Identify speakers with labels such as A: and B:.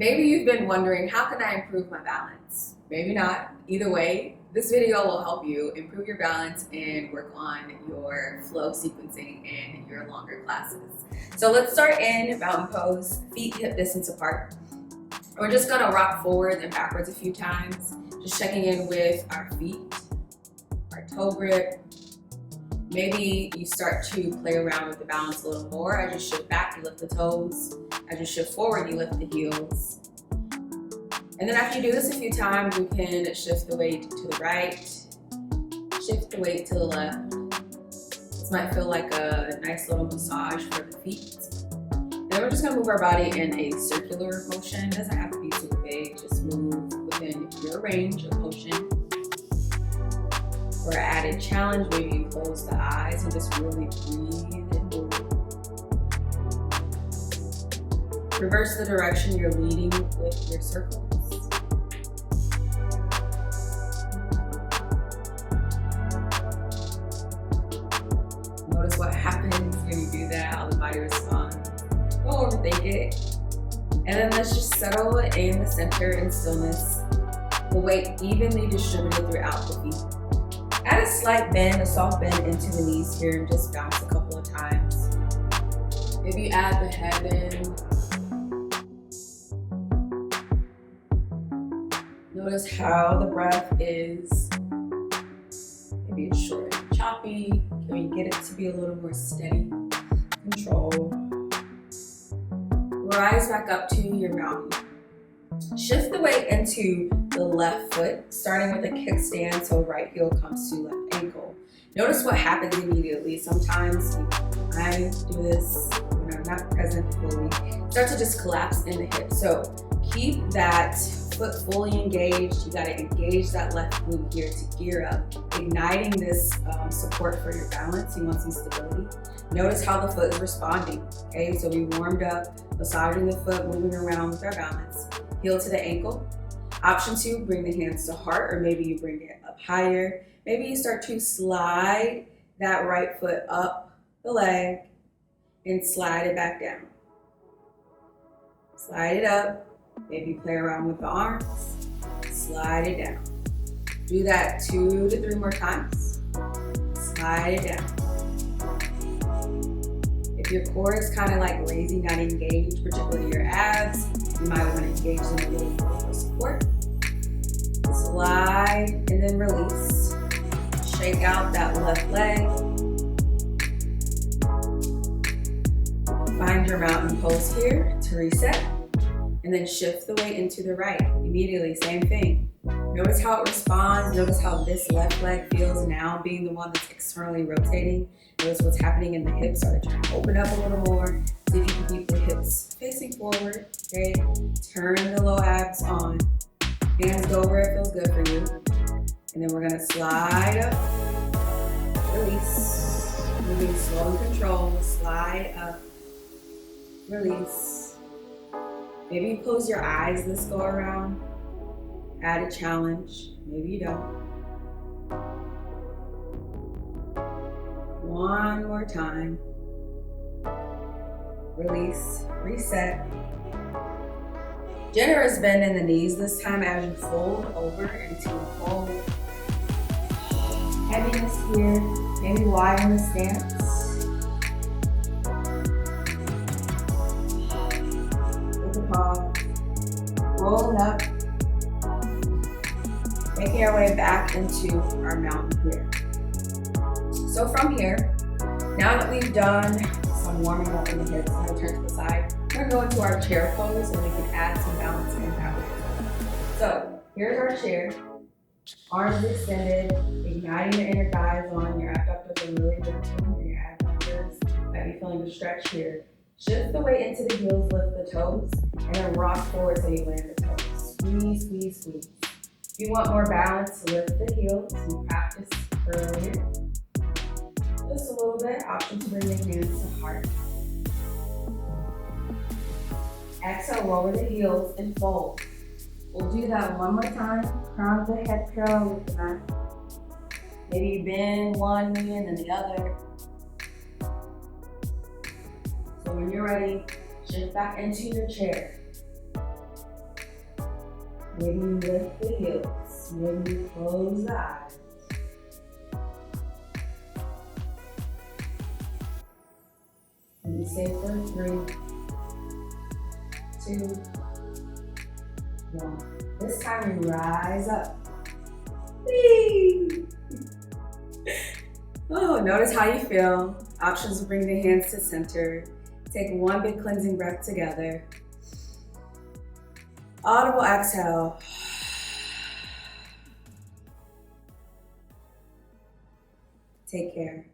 A: Maybe you've been wondering, how can I improve my balance? Maybe not. Either way, this video will help you improve your balance and work on your flow sequencing in your longer classes. So let's start in mountain pose, feet hip distance apart. We're just gonna rock forward and backwards a few times, just checking in with our feet, our toe grip. Maybe you start to play around with the balance a little more. As you shift back, you lift the toes. As you shift forward, you lift the heels. And then after you do this a few times, you can shift the weight to the right, shift the weight to the left. This might feel like a nice little massage for the feet. And then we're just gonna move our body in a circular motion. It doesn't have to be super big, just move within your range of motion. For an added challenge, maybe you close the eyes and just really breathe and move. Reverse the direction you're leading with your circles. Notice what happens when you do that, how the body responds. Don't overthink it. And then let's just settle in the center in stillness. The weight evenly distributed throughout the feet. Add a slight bend, a soft bend into the knees here and just bounce a couple of times. Maybe add the head in. Notice how the breath is. Maybe it's short and choppy. Can we get it to be a little more steady? Control. Rise back up to your mountain. Shift the weight into the left foot, starting with a kickstand, so right heel comes to left ankle. Notice what happens immediately. Sometimes I do this when I'm not present fully. Start to just collapse in the hip. So keep that foot fully engaged. You gotta engage that left glute here to gear up, igniting this support for your balance. You want some stability. Notice how the foot is responding. Okay, so we warmed up, massaging the foot, moving around with our balance. Heel to the ankle. Option 2, bring the hands to heart, or maybe you bring it up higher. Maybe you start to slide that right foot up the leg and slide it back down. Slide it up. Maybe play around with the arms. Slide it down. Do that 2 to 3 more times. Slide it down. If your core is kind of like lazy, not engaged, particularly your abs, you might want to engage them a little more for support. Slide and then release. Shake out that left leg. Find your mountain pose here to reset. And then shift the weight into the right. Immediately, same thing. Notice how it responds. Notice how this left leg feels now being the one that's externally rotating. Notice what's happening in the hips. Are they trying to open up a little more? See if you can keep the hips facing forward. Okay. Turn the low abs on. Hands go where it feels good for you. And then we're gonna slide up. Release. Moving slow and controlled. Slide up. Release. Maybe you close your eyes this go around. Add a challenge. Maybe you don't. One more time. Release, reset. Generous bend in the knees this time as you fold over into a fold. Heaviness here. Maybe widen the stance. Rolling up, making our way back into our mountain here. So from here, now that we've done some warming up in the hips, I'm gonna turn to the side. We're gonna go into our chair pose and we can add some balance in that way. So here's our chair, arms extended, igniting the inner thighs on your abductors are really lifting, and your abductors might be feeling the stretch here. Shift the weight into the heels, lift the toes, and then rock forward so you land the toes. Squeeze, squeeze, squeeze. If you want more balance, lift the heels. We practiced earlier. Just a little bit. Option to bring the hands to heart. Exhale, lower the heels and fold. We'll do that one more time. Crown of the head parallel with the mat. Maybe bend one knee and then the other. So when you're ready, shift back into your chair. Maybe you lift the heels. Maybe you close the eyes. And you stay for 3, 2, 1. This time you rise up. Whee! Oh, notice how you feel. Options to bring the hands to center. Take one big cleansing breath together. Audible exhale. Take care.